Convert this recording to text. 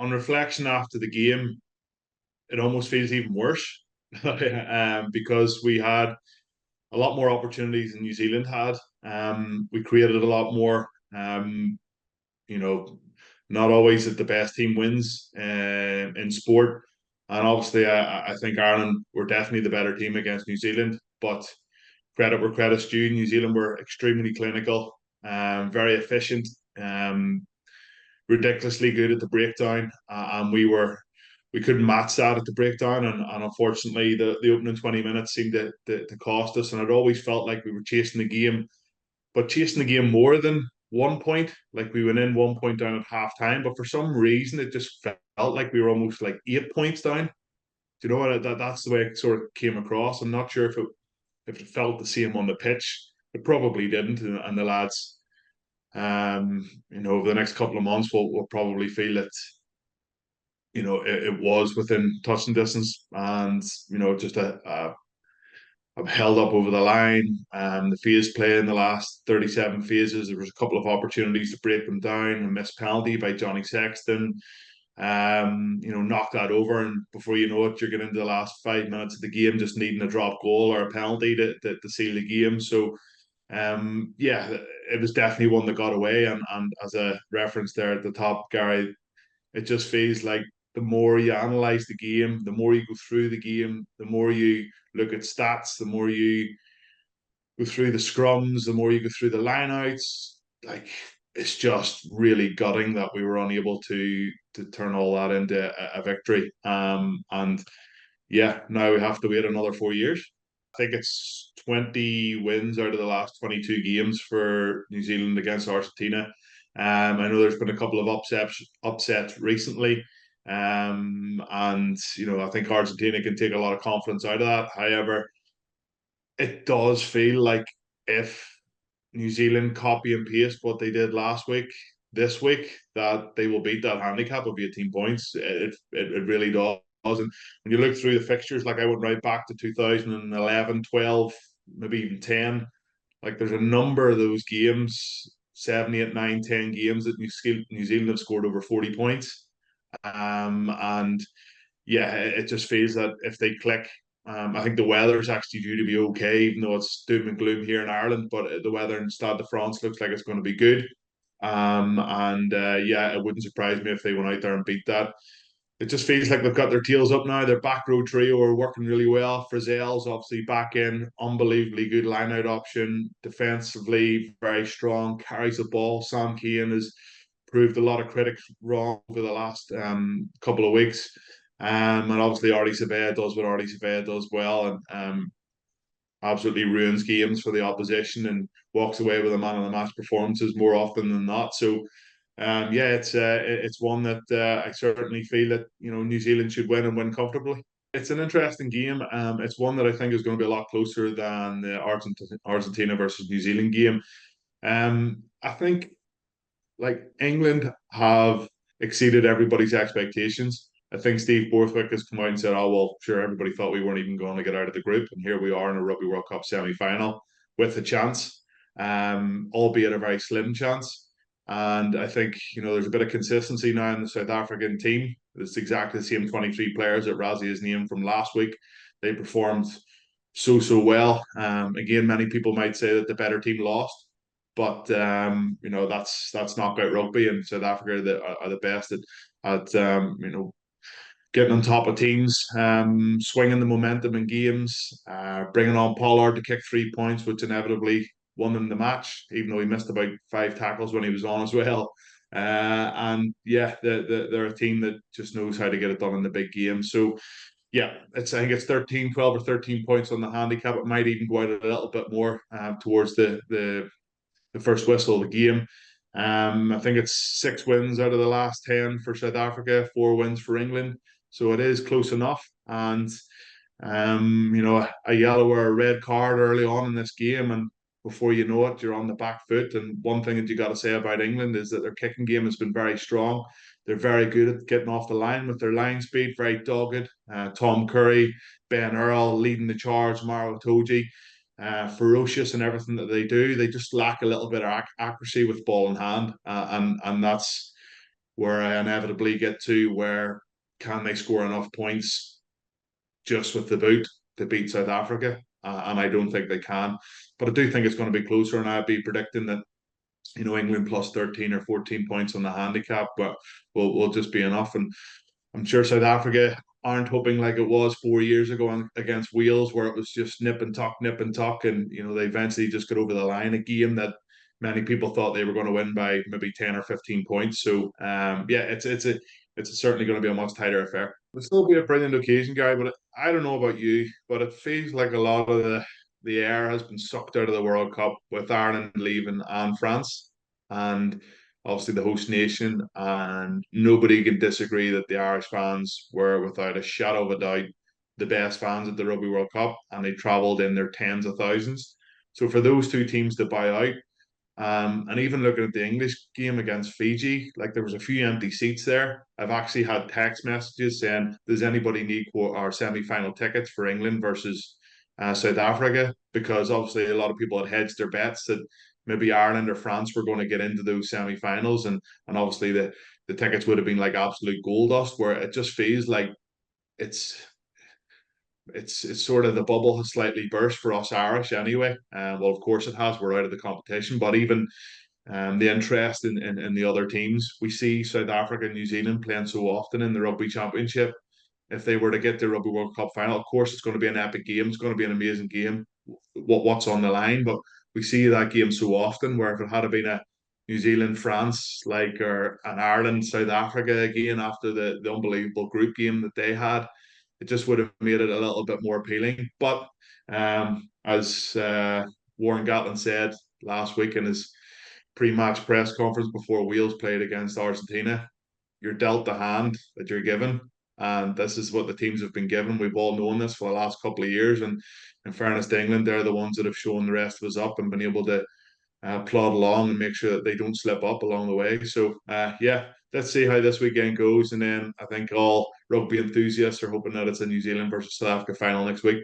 on reflection after the game, it almost feels even worse because we had a lot more opportunities than New Zealand had. We created a lot more. You know, not always that the best team wins in sport. And obviously, I think Ireland were definitely the better team against New Zealand. But credit where credit's due, New Zealand were extremely clinical, very efficient, ridiculously good at the breakdown, and we couldn't match that at the breakdown. And unfortunately, the opening 20 minutes seemed to cost us. And it always felt like we were chasing the game, but chasing the game more than 1 point. Like we went in 1 point down at half time, but for some reason it just felt like we were almost like 8 points down. Do you know what? That's the way it sort of came across. I'm not sure if it felt the same on the pitch. It probably didn't, and the lads, over the next couple of months, will probably feel that it was within touching distance, and just I've held up over the line. The phase play in the last 37 phases, there was a couple of opportunities to break them down. A missed penalty by Johnny Sexton, knock that over, and before you know it, you're getting into the last 5 minutes of the game, just needing a drop goal or a penalty to seal the game. So, yeah, it was definitely one that got away. And as a reference there at the top, Gary, it just feels like the more you analyze the game, the more you go through the game, the more you look at stats, the more you go through the scrums, the more you go through the lineouts. Like, it's just really gutting that we were unable to turn all that into a victory. And yeah, now we have to wait another 4 years. I think it's 20 wins out of the last 22 games for New Zealand against Argentina. I know there's been a couple of upsets recently. And I think Argentina can take a lot of confidence out of that. However, it does feel like if New Zealand copy and paste what they did last week, this week, that they will beat that handicap of 18 points. It really does. And when you look through the fixtures, like I went right back to 2011, 12, maybe even 10, like there's a number of those games, 7, 8, 9, 10 games that New Zealand have scored over 40 points. And yeah, it just feels that if they click, I think the weather is actually due to be okay, even though it's doom and gloom here in Ireland. But the weather in Stade de France looks like it's going to be good. And yeah, it wouldn't surprise me if they went out there and beat that. It just feels like they've got their tails up now. Their back row trio are working really well. Frizzell's obviously back in, unbelievably good line-out option. Defensively, very strong, carries the ball. Sam Keane has proved a lot of critics wrong over the last couple of weeks. And obviously Artie Savea does what Artie Savea does well, and absolutely ruins games for the opposition and walks away with a man of the match performances more often than not. So yeah, it's one that I certainly feel that New Zealand should win and win comfortably. It's an interesting game. It's one that I think is going to be a lot closer than the Argentina versus New Zealand game. I think like England have exceeded everybody's expectations. I think Steve Borthwick has come out and said, "Oh well, sure, everybody thought we weren't even going to get out of the group, and here we are in a Rugby World Cup semi-final with a chance, albeit a very slim chance." And I think there's a bit of consistency now in the South African team. It's exactly the same 23 players that Razzie has named from last week. They performed so well. Again, many people might say that the better team lost, but that's knockout rugby, and South Africa are the best at getting on top of teams, swinging the momentum in games, bringing on Pollard to kick 3 points, which inevitably won them the match, even though he missed about 5 tackles when he was on as well. And yeah, they're a team that just knows how to get it done in the big game. So yeah, I think it's 13, 12 or 13 points on the handicap. It might even go out a little bit more towards the first whistle of the game. I think it's 6 wins out of the last 10 for South Africa, 4 wins for England. So it is close enough. And, a yellow or a red card early on in this game, and before you know it, you're on the back foot. And one thing that you got to say about England is that their kicking game has been very strong. They're very good at getting off the line with their line speed, very dogged. Tom Curry, Ben Earl leading the charge, Maro Itoje, ferocious in everything that they do. They just lack a little bit of accuracy with ball in hand, and that's where I inevitably get to, where can they score enough points just with the boot to beat South Africa? And I don't think they can. But I do think it's going to be closer, and I'd be predicting that England plus 13 or 14 points on the handicap, but will just be enough. And I'm sure South Africa aren't hoping like it was 4 years ago against Wales, where it was just nip and tuck, and they eventually just got over the line. A game that many people thought they were going to win by maybe 10 or 15 points. So yeah, it's certainly going to be a much tighter affair. It'll still be a brilliant occasion, Guy. But I don't know about you, but it feels like a lot of the air has been sucked out of the World Cup with Ireland leaving and France. And obviously the host nation, and nobody can disagree that the Irish fans were, without a shadow of a doubt, the best fans at the Rugby World Cup, and they travelled in their tens of thousands. So for those two teams to buy out, and even looking at the English game against Fiji, like there was a few empty seats there. I've actually had text messages saying, "Does anybody need our semi-final tickets for England versus South Africa?" Because obviously a lot of people had hedged their bets that maybe Ireland or France were going to get into those semi-finals, and obviously the tickets would have been like absolute gold dust. Where it just feels like it's it's sort of, the bubble has slightly burst for us Irish anyway. Well, of course it has. We're out of the competition, but even the interest in the other teams. We see South Africa and New Zealand playing so often in the Rugby Championship. If they were to get the Rugby World Cup final, of course, it's going to be an epic game. It's going to be an amazing game. What's on the line? But we see that game so often, where if it had been a New Zealand France, like, or an Ireland South Africa again after the unbelievable group game that they had, it just would have made it a little bit more appealing. But as Warren Gatland said last week in his pre-match press conference before Wales played against Argentina, you're dealt the hand that you're given, and this is what the teams have been given. We've all known this for the last couple of years, and in fairness to England, they're the ones that have shown the rest of us up and been able to plod along and make sure that they don't slip up along the way. So yeah, let's see how this weekend goes, and then I think all rugby enthusiasts are hoping that it's a New Zealand versus South Africa final next week.